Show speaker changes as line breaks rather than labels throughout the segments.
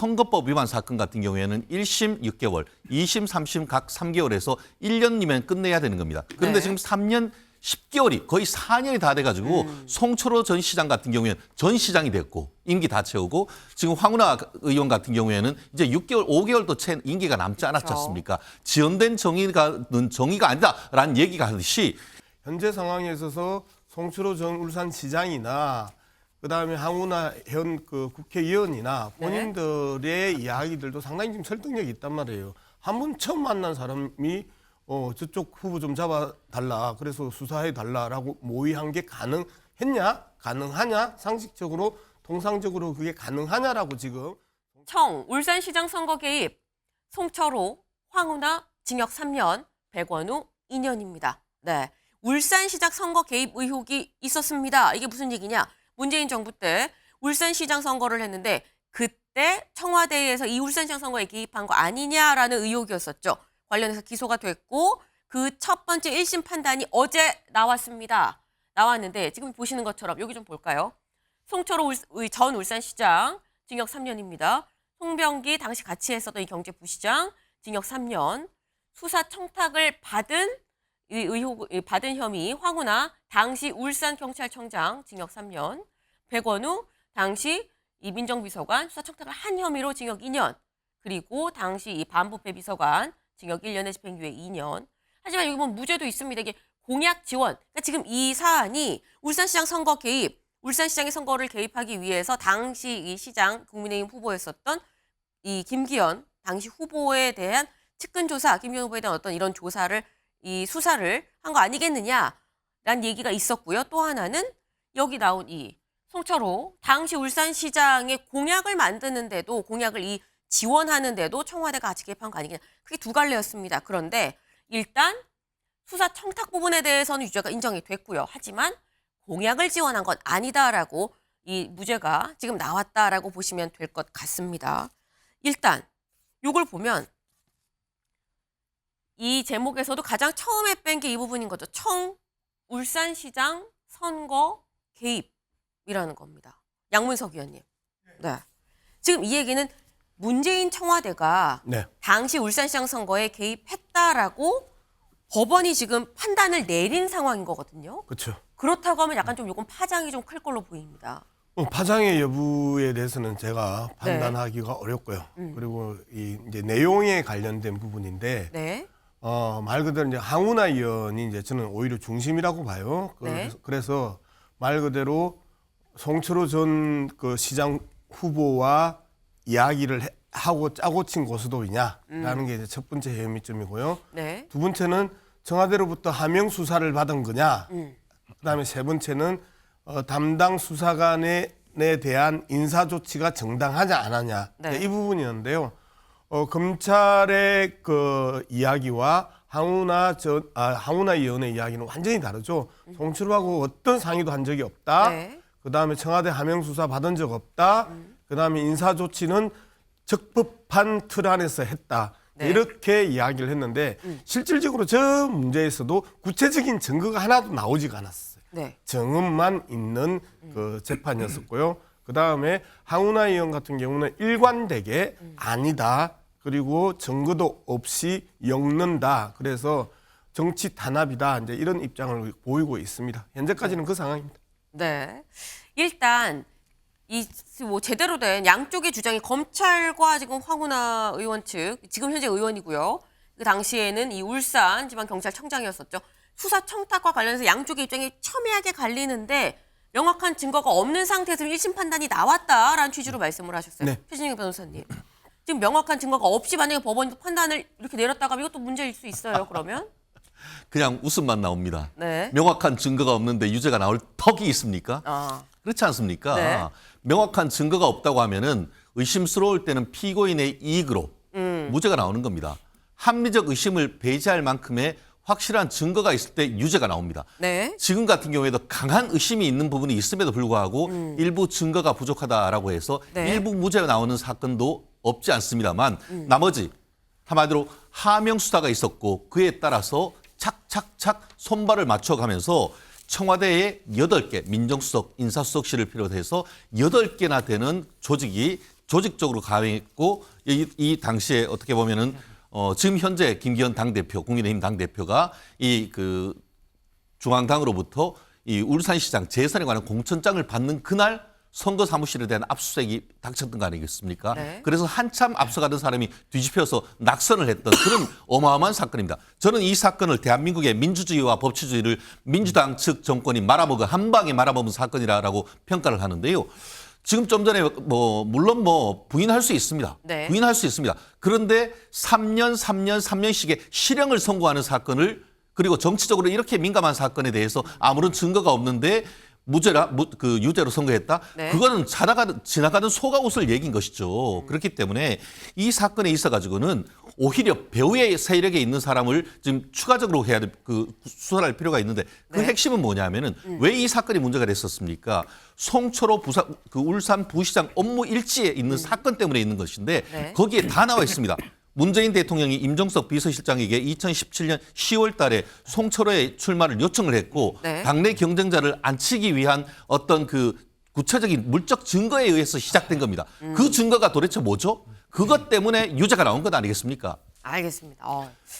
선거법 위반 사건 같은 경우에는 1심 6개월, 2심, 3심 각 3개월에서 1년이면 끝내야 되는 겁니다. 그런데
네.
지금 3년 10개월이 거의 4년이 다 돼가지고 송철호 전 시장 같은 경우에는 전 시장이 됐고 임기 다 채우고 지금 황운하 의원 같은 경우에는 이제 6개월, 5개월도 채 임기가 남지 않았지
그렇죠.
않습니까? 지연된 정의가 아니다라는 얘기가 하듯이
현재 상황에 있어서 송철호 전 울산시장이나 그다음에 황운하 현 국회의원이나 본인들의 이야기들도 상당히 좀 설득력이 있단 말이에요. 한 번 처음 만난 사람이 저쪽 후보 좀 잡아달라. 그래서 수사해달라라고 모의한 게 가능했냐? 가능하냐? 상식적으로, 통상적으로 그게 가능하냐라고 지금.
울산시장 선거 개입, 송철호, 황운하 징역 3년, 백원우 2년입니다. 네, 울산시장 선거 개입 의혹이 있었습니다. 이게 무슨 얘기냐? 문재인 정부 때 울산시장 선거를 했는데 그때 청와대에서 이 울산시장 선거에 개입한 거 아니냐라는 의혹이었었죠. 관련해서 기소가 됐고 그 첫 번째 1심 판단이 어제 나왔습니다. 나왔는데 지금 보시는 것처럼 여기 좀 볼까요? 송철호 전 울산시장 징역 3년입니다. 송병기 당시 같이 했었던 이 경제부시장 징역 3년. 수사 청탁을 받은 받은 혐의 황운하 당시 울산경찰청장 징역 3년. 백원우 당시 이 민정비서관 수사 청탁을 한 혐의로 징역 2년. 그리고 당시 이 반부패 비서관 징역 1년에 집행유예 2년. 하지만 여기 보면 무죄도 있습니다. 이게 공약 지원. 그러니까 지금 이 사안이 울산시장 선거 개입, 울산시장의 선거를 개입하기 위해서 당시 이 시장 국민의힘 후보였었던 이 김기현 당시 후보에 대한 측근 조사, 김기현 후보에 대한 어떤 이런 조사를 이 수사를 한 거 아니겠느냐라는 얘기가 있었고요. 또 하나는 여기 나온 이 송철호 당시 울산시장의 공약을 만드는데도 공약을 이 지원하는데도 청와대가 같이 개입한 거 아니겠냐. 그게 두 갈래였습니다. 그런데 일단 수사 청탁 부분에 대해서는 유죄가 인정이 됐고요. 하지만 공약을 지원한 건 아니다라고 이 무죄가 지금 나왔다라고 보시면 될 것 같습니다. 일단 이걸 보면 이 제목에서도 가장 처음에 뺀 게 이 부분인 거죠. 울산시장 선거 개입이라는 겁니다. 양문석 의원님. 네. 지금 이 얘기는 문재인 청와대가 당시 울산시장 선거에 개입했다라고 법원이 지금 판단을 내린 상황인 거거든요.
그렇죠.
그렇다고 하면 약간 좀 이건 파장이 좀 클 걸로 보입니다.
파장의 여부에 대해서는 제가 판단하기가 어렵고요. 그리고 이제 내용에 관련된 부분인데
네.
말 그대로 이제 황운하 의원이 이제 저는 오히려 중심이라고 봐요. 그래서 말 그대로 송철호 전 시장 후보와 이야기를 하고 짜고 친 고스톱이냐라는 게 이제 첫 번째 혐의점이고요.
네.
두 번째는 청와대로부터 하명 수사를 받은 거냐. 그다음에 세 번째는 담당 수사관에 대한 인사 조치가 정당하지 않았냐.
네.
이 부분이었는데요. 검찰의 이야기와 황운하 의원의 이야기는 완전히 다르죠. 송철호하고 어떤 상의도 한 적이 없다.
네.
그다음에 청와대 하명 수사 받은 적 없다. 그다음에 인사 조치는 적법한 틀 안에서 했다.
네.
이렇게 이야기를 했는데 실질적으로 저 문제에서도 구체적인 증거가 하나도 나오지가 않았어요.
네.
정음만 있는 재판이었었고요. 그다음에 황운하 의원 같은 경우는 일관되게 아니다. 그리고 증거도 없이 엮는다. 그래서 정치 탄압이다. 이제 이런 입장을 보이고 있습니다. 현재까지는 그 상황입니다.
네. 일단 제대로 된 양쪽의 주장이 검찰과 지금 황운하 의원 측, 지금 현재 의원이고요. 그 당시에는 이 울산지방경찰청장이었었죠. 수사 청탁과 관련해서 양쪽의 입장이 첨예하게 갈리는데 명확한 증거가 없는 상태에서 1심 판단이 나왔다라는 취지로 말씀을 하셨어요.
네.
최진영 변호사님. 지금 명확한 증거가 없이 만약에 법원이 판단을 이렇게 내렸다가 이것도 문제일 수 있어요. 그러면?
그냥 웃음만 나옵니다.
네.
명확한 증거가 없는데 유죄가 나올 턱이 있습니까? 그렇지 않습니까?
네.
명확한 증거가 없다고 하면은 의심스러울 때는 피고인의 이익으로 무죄가 나오는 겁니다. 합리적 의심을 배제할 만큼의 확실한 증거가 있을 때 유죄가 나옵니다.
네.
지금 같은 경우에도 강한 의심이 있는 부분이 있음에도 불구하고 일부 증거가 부족하다라고 해서
네.
일부 무죄가 나오는 사건도 없지 않습니다만 나머지 한마디로 하명 수사가 있었고 그에 따라서 착착착 손발을 맞춰가면서 청와대에 8개 민정수석, 인사수석실을 비롯해서 8개나 되는 조직이 조직적으로 가행했고 이 당시에 어떻게 보면은 지금 현재 김기현 당대표, 국민의힘 당대표가 이 그 중앙당으로부터 이 울산시장 재선에 관한 공천장을 받는 그날 선거 사무실에 대한 압수수색이 닥쳤던 거 아니겠습니까?
네.
그래서 한참 앞서가던 사람이 뒤집혀서 낙선을 했던 그런 어마어마한 사건입니다. 저는 이 사건을 대한민국의 민주주의와 법치주의를 민주당 측 정권이 말아먹은 한 방에 말아먹은 사건이라고 평가를 하는데요. 지금 좀 전에 물론 부인할 수 있습니다.
네.
부인할 수 있습니다. 그런데 3년씩의 실형을 선고하는 사건을 그리고 정치적으로 이렇게 민감한 사건에 대해서 아무런 증거가 없는데 유죄로 선고했다.
네.
그거는 지나가던 소가 웃을 얘기인 것이죠. 그렇기 때문에 이 사건에 있어가지고는 오히려 배후의 세력에 있는 사람을 지금 추가적으로 해야 수사를 할 필요가 있는데 그
네.
핵심은 뭐냐면은 왜 이 사건이 문제가 됐었습니까? 송철호 울산 부시장 업무 일지에 있는 사건 때문에 있는 것인데
네.
거기에 다 나와 있습니다. 문재인 대통령이 임종석 비서실장에게 2017년 10월 달에 송철호의 출마를 요청을 했고
네.
당내 경쟁자를 안치기 위한 어떤 그 구체적인 물적 증거에 의해서 시작된 겁니다. 그 증거가 도대체 뭐죠? 그것 때문에 유죄가 나온 것 아니겠습니까?
알겠습니다.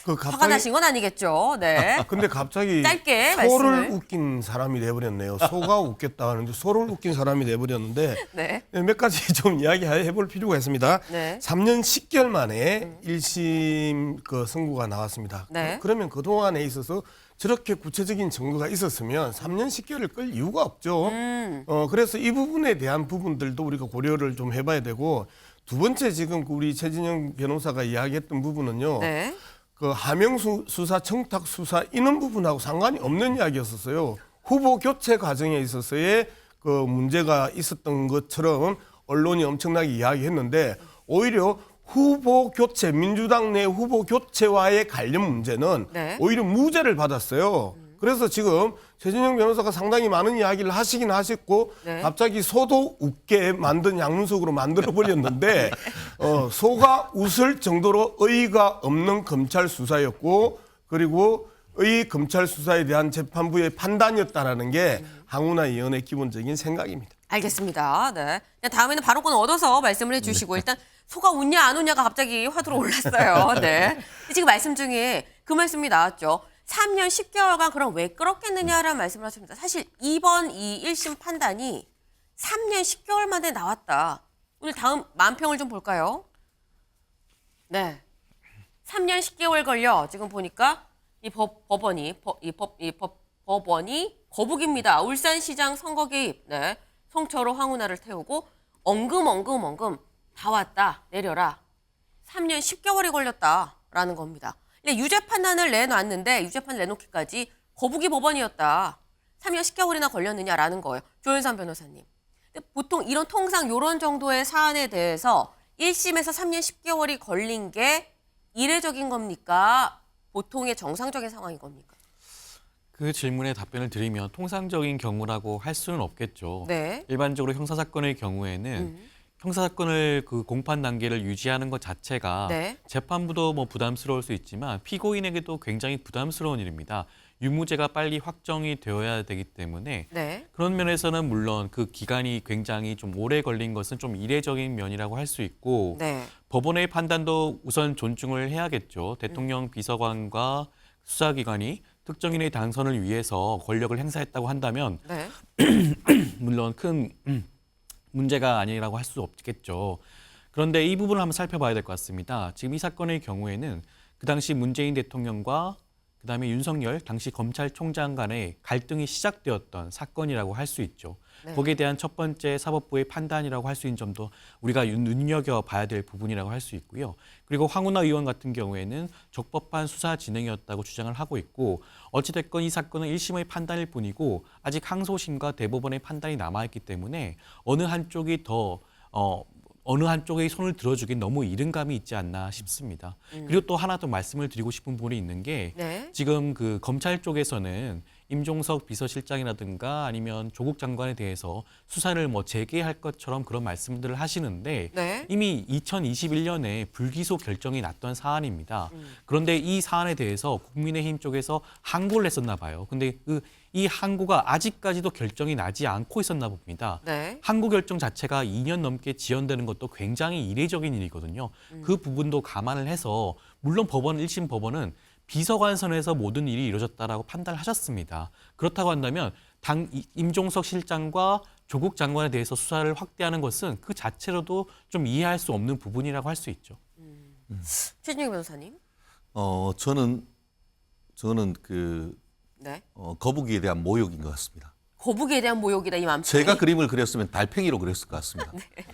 그
화가 나신 건 아니겠죠. 네.
근데 갑자기
짧게
소를
말씀을.
웃긴 사람이 돼버렸네요. 소가 웃겼다 하는데 소를 웃긴 사람이 돼버렸는데
네.
몇 가지 좀 이야기해볼 필요가 있습니다.
네.
3년 10개월 만에 1심 그 선고가 나왔습니다.
네.
그러면 그동안에 있어서 저렇게 구체적인 증거가 있었으면 3년 10개월을 끌 이유가 없죠. 그래서 이 부분에 대한 부분들도 우리가 고려를 좀 해봐야 되고 두 번째 지금 우리 최진영 변호사가 이야기했던 부분은요.
네.
그 하명 수사, 청탁 수사 이런 부분하고 상관이 없는 이야기였었어요. 후보 교체 과정에 있어서의 그 문제가 있었던 것처럼 언론이 엄청나게 이야기했는데 오히려 후보 교체, 민주당 내 후보 교체와의 관련 문제는
네.
오히려 무죄를 받았어요. 그래서 지금 최진영 변호사가 상당히 많은 이야기를 하시긴 하셨고
네.
갑자기 소도 웃게 만든 양문석으로 만들어 버렸는데 소가 웃을 정도로 의의가 없는 검찰 수사였고 그리고 의 검찰 수사에 대한 재판부의 판단이었다라는 게 항우나 의원의 기본적인 생각입니다.
알겠습니다. 네. 그냥 다음에는 발언권 얻어서 말씀을 해주시고 일단 소가 웃냐 안 웃냐가 갑자기 화두로 올랐어요. 네. 지금 말씀 중에 그 말씀이 나왔죠. 3년 10개월간 그럼 왜 끌었겠느냐라는 말씀을 하십니다. 사실 이번 이 1심 판단이 3년 10개월 만에 나왔다. 오늘 다음 만평을 좀 볼까요? 네. 3년 10개월 걸려 지금 보니까 이 법원이 거북입니다. 울산시장 선거 개입. 네. 송철호 황운하를 태우고 엉금 다 왔다. 내려라. 3년 10개월이 걸렸다라는 겁니다. 근데 유죄 판단을 내놨는데 유죄 판단 내놓기까지 거북이 법원이었다. 3년 10개월이나 걸렸느냐라는 거예요. 조현상 변호사님. 근데 보통 통상 이런 정도의 사안에 대해서 1심에서 3년 10개월이 걸린 게 이례적인 겁니까? 보통의 정상적인 상황인 겁니까?
그 질문에 답변을 드리면 통상적인 경우라고 할 수는 없겠죠.
네.
일반적으로 형사사건의 경우에는 형사사건을 그 공판 단계를 유지하는 것 자체가
네.
재판부도 부담스러울 수 있지만 피고인에게도 굉장히 부담스러운 일입니다. 유무죄가 빨리 확정이 되어야 되기 때문에
네.
그런 면에서는 물론 그 기간이 굉장히 좀 오래 걸린 것은 좀 이례적인 면이라고 할 수 있고
네.
법원의 판단도 우선 존중을 해야겠죠. 대통령 비서관과 수사기관이 특정인의 당선을 위해서 권력을 행사했다고 한다면
네.
물론 큰 문제가 아니라고 할 수 없겠죠. 그런데 이 부분을 한번 살펴봐야 될 것 같습니다. 지금 이 사건의 경우에는 그 당시 문재인 대통령과 그다음에 윤석열 당시 검찰총장 간의 갈등이 시작되었던 사건이라고 할 수 있죠.
네.
거기에 대한 첫 번째 사법부의 판단이라고 할 수 있는 점도 우리가 눈여겨봐야 될 부분이라고 할 수 있고요. 그리고 황운하 의원 같은 경우에는 적법한 수사 진행이었다고 주장을 하고 있고 어찌됐건 이 사건은 1심의 판단일 뿐이고 아직 항소심과 대법원의 판단이 남아있기 때문에 어느 한쪽이 어느 한쪽의 손을 들어주긴 너무 이른 감이 있지 않나 싶습니다. 그리고 또 하나 더 말씀을 드리고 싶은 부분이 있는 게
네.
지금 그 검찰 쪽에서는 임종석 비서실장이라든가 아니면 조국 장관에 대해서 수사를 재개할 것처럼 그런 말씀들을 하시는데
네.
이미 2021년에 불기소 결정이 났던 사안입니다. 그런데 이 사안에 대해서 국민의힘 쪽에서 항고를 했었나 봐요. 근데 그 이 항고가 아직까지도 결정이 나지 않고 있었나 봅니다.
네.
항고 결정 자체가 2년 넘게 지연되는 것도 굉장히 이례적인 일이거든요. 그 부분도 감안을 해서 물론 법원 1심 법원은 비서관선에서 모든 일이 이루어졌다라고 판단을 하셨습니다. 그렇다고 한다면 임종석 실장과 조국 장관에 대해서 수사를 확대하는 것은 그 자체로도 좀 이해할 수 없는 부분이라고 할 수 있죠.
최진영 변호사님.
저는 그
네.
거북이에 대한 모욕인 것 같습니다.
거북이에 대한 모욕이다 이 맘.
제가 그림을 그렸으면 달팽이로 그렸을 것 같습니다.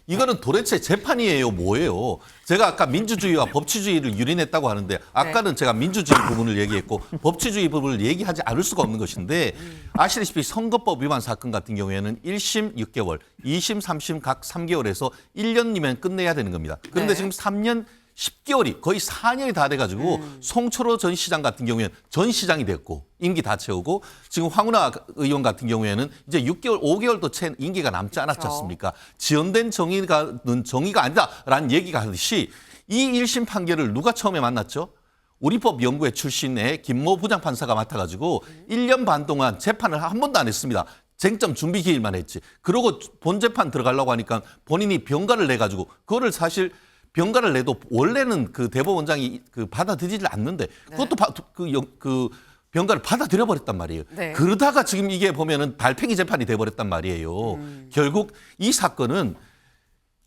이거는 도대체 재판이에요, 뭐예요? 제가 아까 민주주의와 법치주의를 유린했다고 하는데 아까는 제가 민주주의 부분을 얘기했고 법치주의 부분을 얘기하지 않을 수가 없는 것인데 아시다시피 선거법 위반 사건 같은 경우에는 1심 6개월, 2심, 3심 각 3개월에서 1년이면 끝내야 되는 겁니다. 그런데
네.
지금 3년 10개월이 거의 4년이 다 돼가지고 송철호 전 시장 같은 경우에는 전 시장이 됐고 임기 다 채우고 지금 황운하 의원 같은 경우에는 이제 6개월, 5개월도 채 임기가 남지 않았지
그렇죠.
않습니까? 지연된 정의가 아니다라는 얘기가 하듯이 이 1심 판결을 누가 처음에 만났죠? 우리법연구회 출신의 김모 부장판사가 맡아가지고 1년 반 동안 재판을 한 번도 안 했습니다. 쟁점 준비 기일만 했지. 그러고 본재판 들어가려고 하니까 본인이 병가를 내가지고 그거를 사실 병가를 내도 원래는 그 대법원장이 받아들이질 않는데 그것도 그 병가를 받아들여 버렸단 말이에요.
네.
그러다가 지금 이게 보면은 달팽이 재판이 돼 버렸단 말이에요. 결국 이 사건은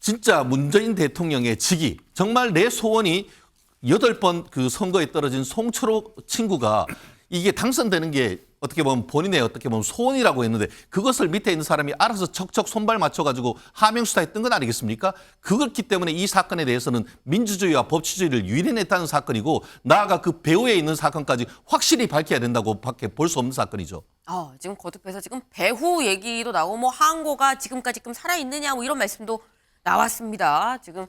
진짜 문재인 대통령의 직위, 정말 내 소원이 8번 그 선거에 떨어진 송철호 친구가 이게 당선되는 게 어떻게 보면 본인의 어떻게 보면 소원이라고 했는데 그것을 밑에 있는 사람이 알아서 척척 손발 맞춰가지고 하명 수사했던 건 아니겠습니까? 그렇기 때문에 이 사건에 대해서는 민주주의와 법치주의를 유린했다는 사건이고 나아가 그 배후에 있는 사건까지 확실히 밝혀야 된다고 밖에 볼 수 없는 사건이죠.
지금 거듭해서 지금 배후 얘기도 나오고 뭐 항고가 지금까지 살아 있느냐 뭐 이런 말씀도 나왔습니다. 지금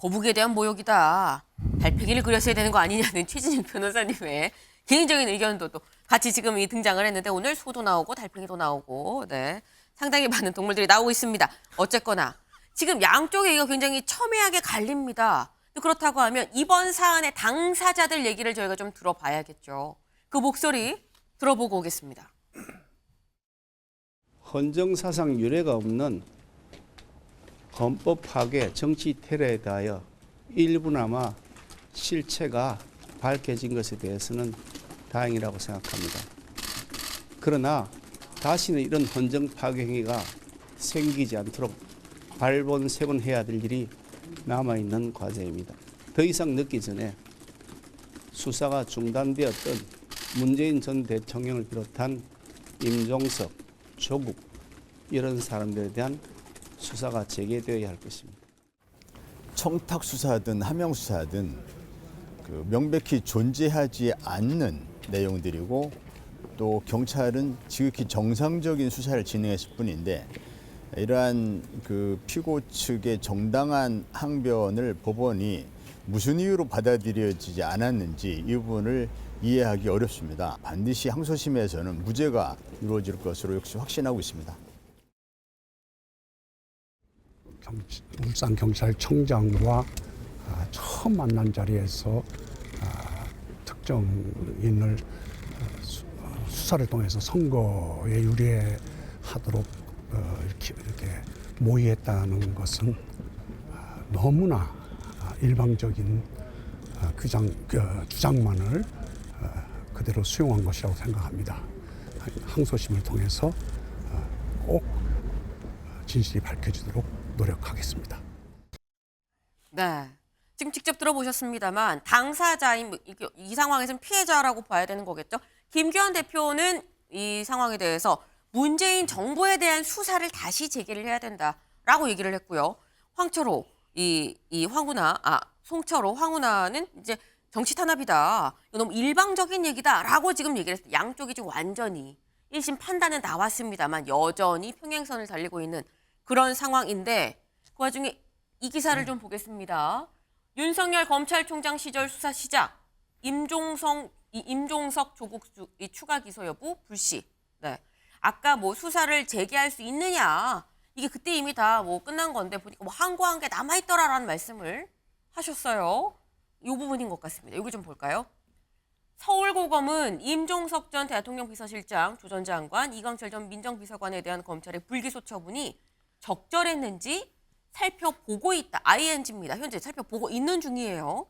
거북이에 대한 모욕이다. 달팽이를 그렸어야 되는 거 아니냐는 최진영 변호사님의 개인적인 의견도 또 같이 지금 등장을 했는데 오늘 소도 나오고 달팽이도 나오고 네 상당히 많은 동물들이 나오고 있습니다. 어쨌거나 지금 양쪽의 얘기가 굉장히 첨예하게 갈립니다. 그렇다고 하면 이번 사안의 당사자들 얘기를 저희가 좀 들어봐야겠죠. 그 목소리 들어보고 오겠습니다.
헌정사상 유례가 없는 헌법 파괴, 정치 테러에 대하여 일부나마 실체가 밝혀진 것에 대해서는 다행이라고 생각합니다. 그러나 다시는 이런 헌정 파괴 행위가 생기지 않도록 발본색원해야 될 일이 남아있는 과제입니다. 더 이상 늦기 전에 수사가 중단되었던 문재인 전 대통령을 비롯한 임종석, 조국 이런 사람들에 대한 수사가 재개되어야 할 것입니다.
청탁 수사든 하명 수사든 그 명백히 존재하지 않는 내용들이고 또 경찰은 지극히 정상적인 수사를 진행했을 뿐인데 이러한 그 피고 측의 정당한 항변을 법원이 무슨 이유로 받아들여지지 않았는지 이 부분을 이해하기 어렵습니다. 반드시 항소심에서는 무죄가 이루어질 것으로 역시 확신하고 있습니다.
울산경찰청장과 처음 만난 자리에서 특정인을 수사를 통해서 선거에 유리하도록 이렇게 모의했다는 것은 너무나 일방적인 주장만을 그대로 수용한 것이라고 생각합니다. 항소심을 통해서 꼭 진실이 밝혀지도록 노력하겠습니다.
네. 지금 직접 들어보셨습니다만 당사자인 이 상황에서는 피해자라고 봐야 되는 거겠죠. 김기현 대표는 이 상황에 대해서 문재인 정부에 대한 수사를 다시 재개를 해야 된다라고 얘기를 했고요. 황철호, 송철호, 황운하는 이제 정치 탄압이다. 이거 너무 일방적인 얘기다라고 지금 얘기를 했어요. 양쪽이 지금 완전히 1심 판단은 나왔습니다만 여전히 평행선을 달리고 있는 그런 상황인데 그 와중에 이 기사를 좀 보겠습니다. 윤석열 검찰총장 시절 수사 시작. 임종석 조국 추가 기소 여부 불씨. 네. 아까 수사를 재개할 수 있느냐. 이게 그때 이미 다 끝난 건데 보니까 항고한 게 남아있더라라는 말씀을 하셨어요. 이 부분인 것 같습니다. 여기 좀 볼까요? 서울고검은 임종석 전 대통령 비서실장, 조 전 장관, 이광철 전 민정비서관에 대한 검찰의 불기소 처분이 적절했는지 살펴보고 있다. ING입니다. 현재 살펴보고 있는 중이에요.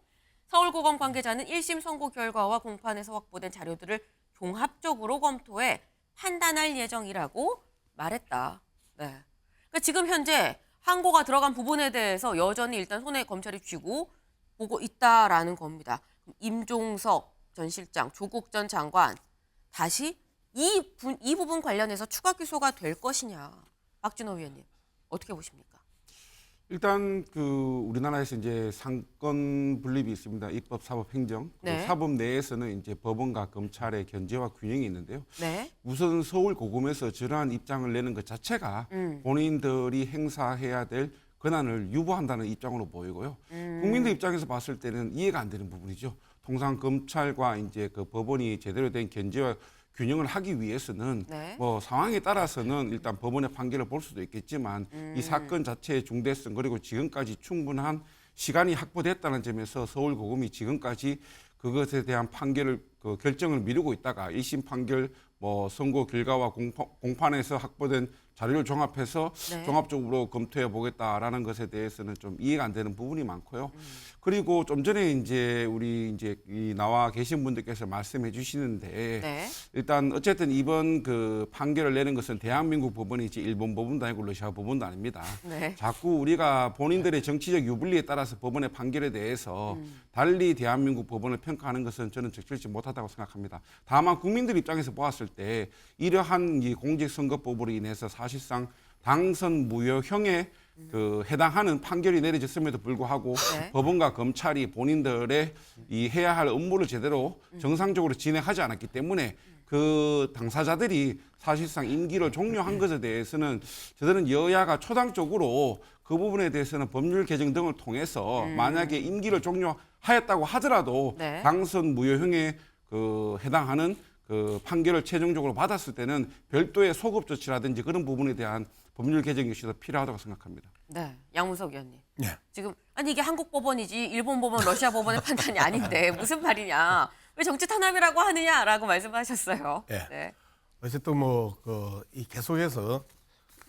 서울고검 관계자는 1심 선고 결과와 공판에서 확보된 자료들을 종합적으로 검토해 판단할 예정이라고 말했다. 네. 그러니까 지금 현재 항고가 들어간 부분에 대해서 여전히 일단 손에 검찰이 쥐고 보고 있다라는 겁니다. 임종석 전 실장, 조국 전 장관 다시 이 부분 관련해서 추가 기소가 될 것이냐. 박준호 위원님 어떻게 보십니까?
일단 우리나라에서 이제 상권 분립이 있습니다. 입법, 사법, 행정.
네.
사법 내에서는 이제 법원과 검찰의 견제와 균형이 있는데요.
네.
우선 서울고검에서 저러한 입장을 내는 것 자체가 본인들이 행사해야 될 권한을 유보한다는 입장으로 보이고요. 국민들 입장에서 봤을 때는 이해가 안 되는 부분이죠. 통상 검찰과 이제 그 법원이 제대로 된 견제와 균형을 하기 위해서는
네.
뭐 상황에 따라서는 일단 법원의 판결을 볼 수도 있겠지만 이 사건 자체의 중대성 그리고 지금까지 충분한 시간이 확보됐다는 점에서 서울고검이 지금까지 그것에 대한 판결을 결정을 미루고 있다가 1심 판결 뭐 선고 결과와 공판에서 확보된 자료를 종합해서
네.
종합적으로 검토해 보겠다라는 것에 대해서는 좀 이해가 안 되는 부분이 많고요. 그리고 좀 전에 이제 우리 이제 나와 계신 분들께서 말씀해 주시는데
네.
일단 어쨌든 이번 그 판결을 내는 것은 대한민국 법원이지 일본 법원도 아니고 러시아 법원도 아닙니다.
네.
자꾸 우리가 본인들의 정치적 유불리에 따라서 법원의 판결에 대해서 달리 대한민국 법원을 평가하는 것은 저는 적절치 못하다고 생각합니다. 다만 국민들 입장에서 보았을 때 이러한 이 공직선거법으로 인해서 사실상 당선 무효형에 해당하는 판결이 내려졌음에도 불구하고
네.
법원과 검찰이 본인들의 이 해야 할 업무를 제대로 정상적으로 진행하지 않았기 때문에 그 당사자들이 사실상 임기를 종료한 것에 대해서는 저들은 여야가 초당적으로 그 부분에 대해서는 법률 개정 등을 통해서 만약에 임기를 종료하였다고 하더라도
네.
당선 무효형에 해당하는 판결을 최종적으로 받았을 때는 별도의 소급 조치라든지 그런 부분에 대한 법률 개정 역시 더 필요하다고 생각합니다.
네. 양문석 의원님.
네.
지금 아니 이게 한국 법원이지 일본 법원, 러시아 법원의 판단이 아닌데 무슨 말이냐. 왜 정치 탄압이라고 하느냐라고 말씀하셨어요.
네.
네.
어쨌든 이 계속해서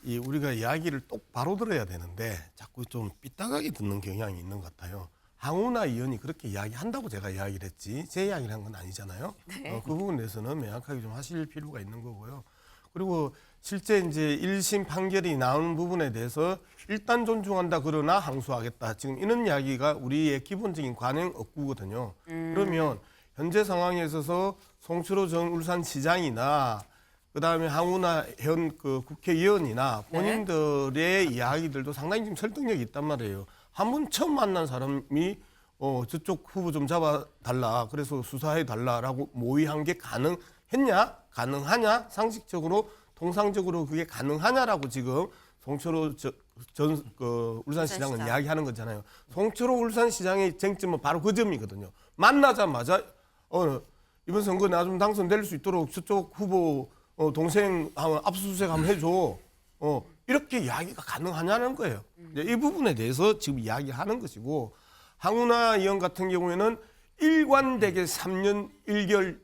이 우리가 이야기를 똑바로 들어야 되는데 자꾸 좀 삐딱하게 듣는 경향이 있는 것 같아요. 항우나 의원이 그렇게 이야기한다고 제가 이야기를 했지 제 이야기를 한 건 아니잖아요.
네.
그 부분에 대해서는 명확하게 좀 하실 필요가 있는 거고요. 그리고 실제 이제 1심 판결이 나온 부분에 대해서 일단 존중한다 그러나 항소하겠다. 지금 이런 이야기가 우리의 기본적인 관행 억구거든요. 그러면 현재 상황에 있어서 송철호 전 울산시장이나 그다음에 항우나 현 국회의원이나 본인들의 이야기들도 상당히 지금 설득력이 있단 말이에요. 한 번 처음 만난 사람이 저쪽 후보 좀 잡아달라. 그래서 수사해달라라고 모의한 게 가능했냐? 가능하냐? 상식적으로, 통상적으로 그게 가능하냐라고 지금 송철호 전 울산시장은
울산시장.
이야기하는 거잖아요. 송철호 울산시장의 쟁점은 바로 그 점이거든요. 만나자마자 이번 선거 나 좀 당선될 수 있도록 저쪽 후보 동생 압수수색 한번 해줘. 이렇게 이야기가 가능하냐는 거예요. 이제 이 부분에 대해서 지금 이야기하는 것이고 항우나 의원 같은 경우에는 일관되게 3년 1개월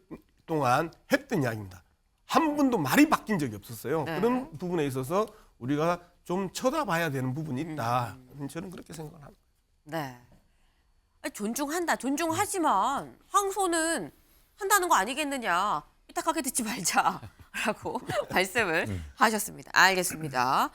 동안 했던 이야기입니다. 한 번도 말이 바뀐 적이 없었어요.
네.
그런 부분에 있어서 우리가 좀 쳐다봐야 되는 부분이 있다. 저는 그렇게 생각을 합니다.
네. 아니, 존중하지만 항소는 한다는 거 아니겠느냐. 삐딱하게 듣지 말자라고 말씀을 하셨습니다. 알겠습니다.